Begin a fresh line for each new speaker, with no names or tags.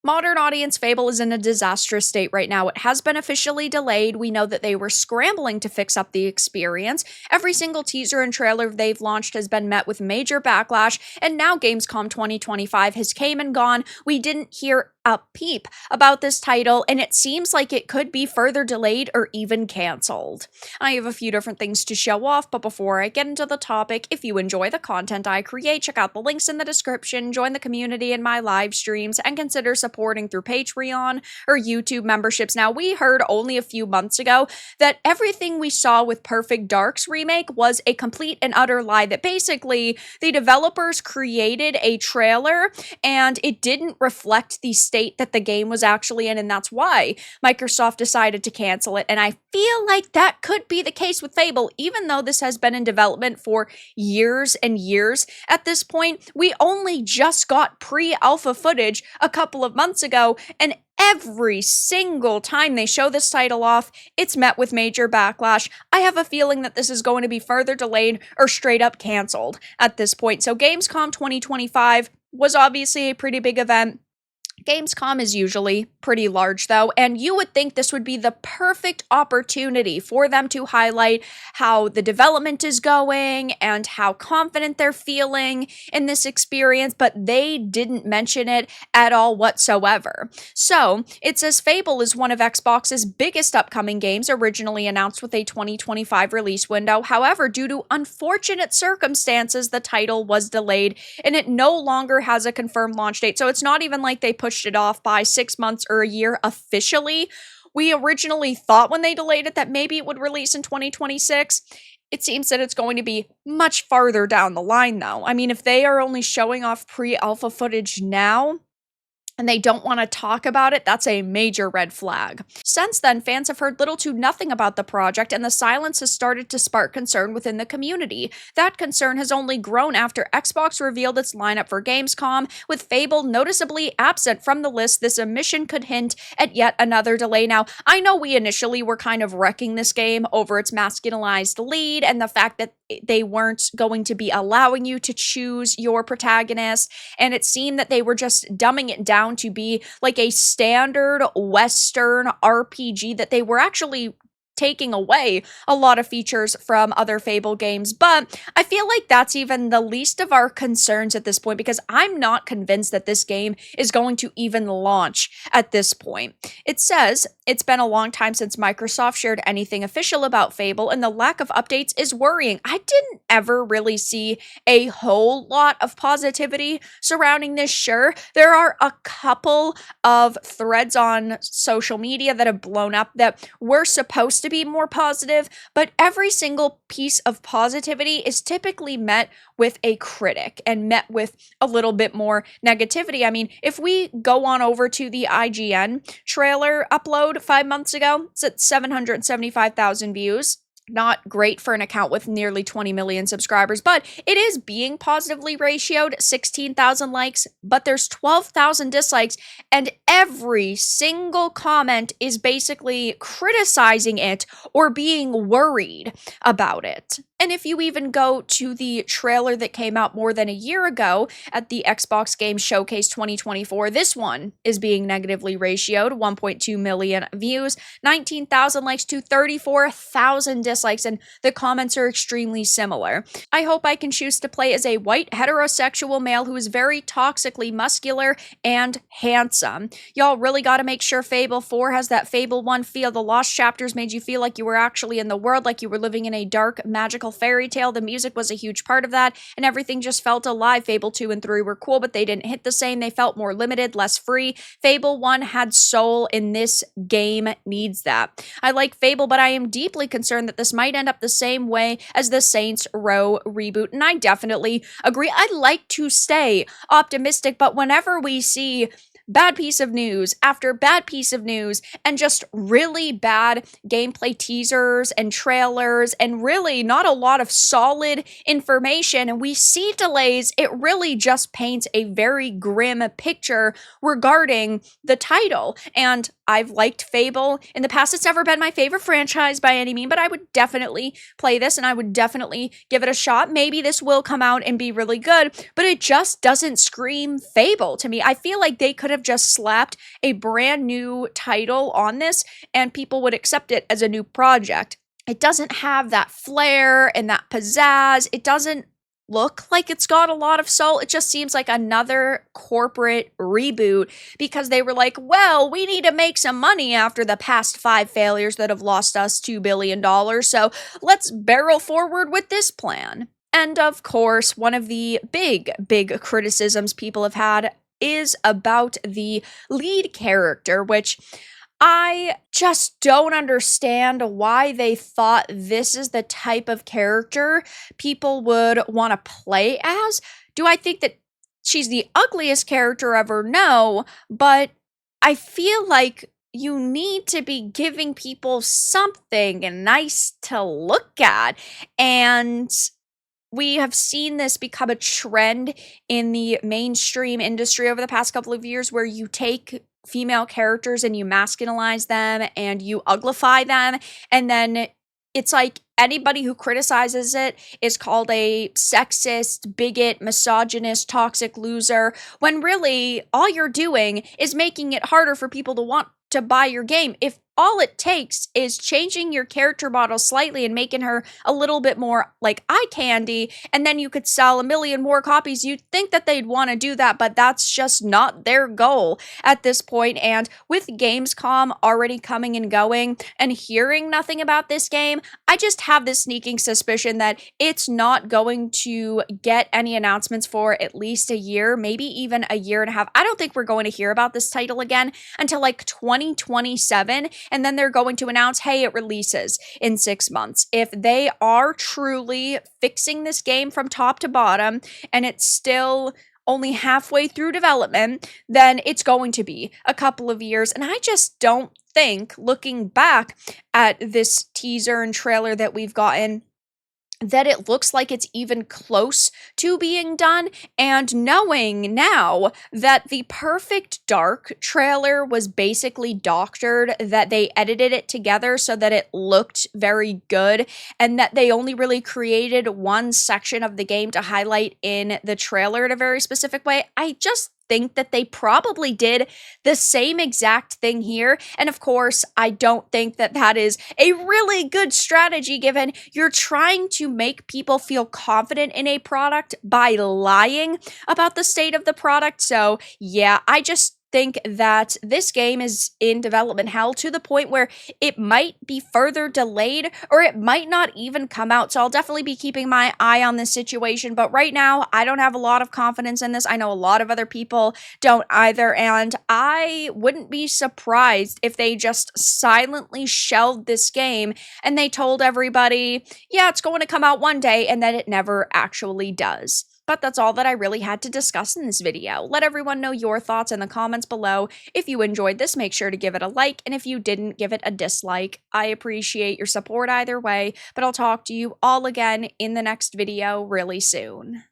Modern audience Fable is in a disastrous state right now. It has been officially delayed. We know that they were scrambling to fix up the experience. Every single teaser and trailer they've launched has been met with major backlash, and now Gamescom 2025 has came and gone. We didn't hear a peep about this title, and it seems like it could be further delayed or even canceled. I have a few different things to show off, but before I get into the topic, if you enjoy the content I create, check out the links in the description, join the community in my live streams, and consider supporting through Patreon or YouTube memberships. Now, we heard only a few months ago that everything we saw with Perfect Dark's remake was a complete and utter lie, that basically the developers created a trailer and it didn't reflect the state that the game was actually in, and that's why Microsoft decided to cancel it. And I feel like that could be the case with Fable, even though this has been in development for years and years. At this point, we only just got pre-alpha footage a couple of months ago, and every single time they show this title off, it's met with major backlash. I have a feeling that this is going to be further delayed or straight up canceled at this point. So Gamescom 2025 was obviously a pretty big event. Gamescom is usually pretty large though, and you would think this would be the perfect opportunity for them to highlight how the development is going and how confident they're feeling in this experience, but they didn't mention it at all whatsoever. So, it says Fable is one of Xbox's biggest upcoming games, originally announced with a 2025 release window. However, due to unfortunate circumstances, the title was delayed and it no longer has a confirmed launch date. So it's not even like they pushed it off by 6 months or a year officially. We originally thought when they delayed it that maybe it would release in 2026. It seems that it's going to be much farther down the line though. I mean, if they are only showing off pre-alpha footage now, and they don't want to talk about it, that's a major red flag. Since then, fans have heard little to nothing about the project, and the silence has started to spark concern within the community. That concern has only grown after Xbox revealed its lineup for Gamescom, with Fable noticeably absent from the list. This omission could hint at yet another delay. Now, I know we initially were kind of wrecking this game over its masculinized lead and the fact that they weren't going to be allowing you to choose your protagonist, and it seemed that they were just dumbing it down to be like a standard Western RPG, that they were actually taking away a lot of features from other Fable games. But I feel like that's even the least of our concerns at this point, because I'm not convinced that this game is going to even launch at this point. It says it's been a long time since Microsoft shared anything official about Fable, and the lack of updates is worrying. I didn't ever really see a whole lot of positivity surrounding this. Sure, there are a couple of threads on social media that have blown up that were supposed to be more positive, but every single piece of positivity is typically met with a critic and met with a little bit more negativity. I mean, if we go on over to the IGN trailer upload 5 months ago, it's at 775,000 views. Not great for an account with nearly 20 million subscribers, but it is being positively ratioed, 16,000 likes, but there's 12,000 dislikes, and every single comment is basically criticizing it or being worried about it. And if you even go to the trailer that came out more than a year ago at the Xbox Game Showcase 2024, this one is being negatively ratioed, 1.2 million views, 19,000 likes to 34,000 dislikes, and the comments are extremely similar. I hope I can choose to play as a white heterosexual male who is very toxically muscular and handsome. Y'all really got to make sure Fable 4 has that Fable 1 feel. The lost chapters made you feel like you were actually in the world, like you were living in a dark, magical fairy tale. The music was a huge part of that, and everything just felt alive. Fable 2 and 3 were cool, but they didn't hit the same. They felt more limited, less free. Fable 1 had soul, and this game needs that. I like Fable, but I am deeply concerned that this might end up the same way as the Saints Row reboot, and I definitely agree. I like to stay optimistic, but whenever we see bad piece of news after bad piece of news and just really bad gameplay teasers and trailers and really not a lot of solid information, and we see delays, it really just paints a very grim picture regarding the title. And I've liked Fable in the past. It's never been my favorite franchise by any means, but I would definitely play this and I would definitely give it a shot. Maybe this will come out and be really good, but it just doesn't scream Fable to me. I feel like they could have just slapped a brand new title on this and people would accept it as a new project. It doesn't have that flair and that pizzazz. It doesn't look like it's got a lot of soul. It just seems like another corporate reboot because they were like, well, we need to make some money after the past 5 failures that have lost us $2 billion. So let's barrel forward with this plan. And of course, one of the big criticisms people have had is about the lead character, which I just don't understand why they thought this is the type of character people would want to play as. Do I think that she's the ugliest character ever? No, but I feel like you need to be giving people something nice to look at. And we have seen this become a trend in the mainstream industry over the past couple of years where you take female characters and you masculinize them and you uglify them, and then it's like anybody who criticizes it is called a sexist, bigot, misogynist, toxic loser, when really all you're doing is making it harder for people to want to buy your game. If all it takes is changing your character model slightly and making her a little bit more like eye candy, and then you could sell 1 million more copies, you'd think that they'd want to do that, but that's just not their goal at this point. And with Gamescom already coming and going and hearing nothing about this game, I just have this sneaking suspicion that it's not going to get any announcements for at least a year, maybe even a year and a half. I don't think we're going to hear about this title again until like 2027. And then they're going to announce, hey, it releases in 6 months. If they are truly fixing this game from top to bottom and it's still only halfway through development, then it's going to be a couple of years. And I just don't think, looking back at this teaser and trailer that we've gotten, that it looks like it's even close to being done. And knowing now that the Perfect Dark trailer was basically doctored, that they edited it together so that it looked very good, and that they only really created one section of the game to highlight in the trailer in a very specific way, I just think that they probably did the same exact thing here. And of course, I don't think that that is a really good strategy given you're trying to make people feel confident in a product by lying about the state of the product. So yeah, I just think that this game is in development hell to the point where it might be further delayed or it might not even come out. So I'll definitely be keeping my eye on this situation. But right now, I don't have a lot of confidence in this. I know a lot of other people don't either. And I wouldn't be surprised if they just silently shelved this game and they told everybody, yeah, it's going to come out one day, and then it never actually does. But that's all that I really had to discuss in this video. Let everyone know your thoughts in the comments below. If you enjoyed this, make sure to give it a like, and if you didn't, give it a dislike. I appreciate your support either way, but I'll talk to you all again in the next video really soon.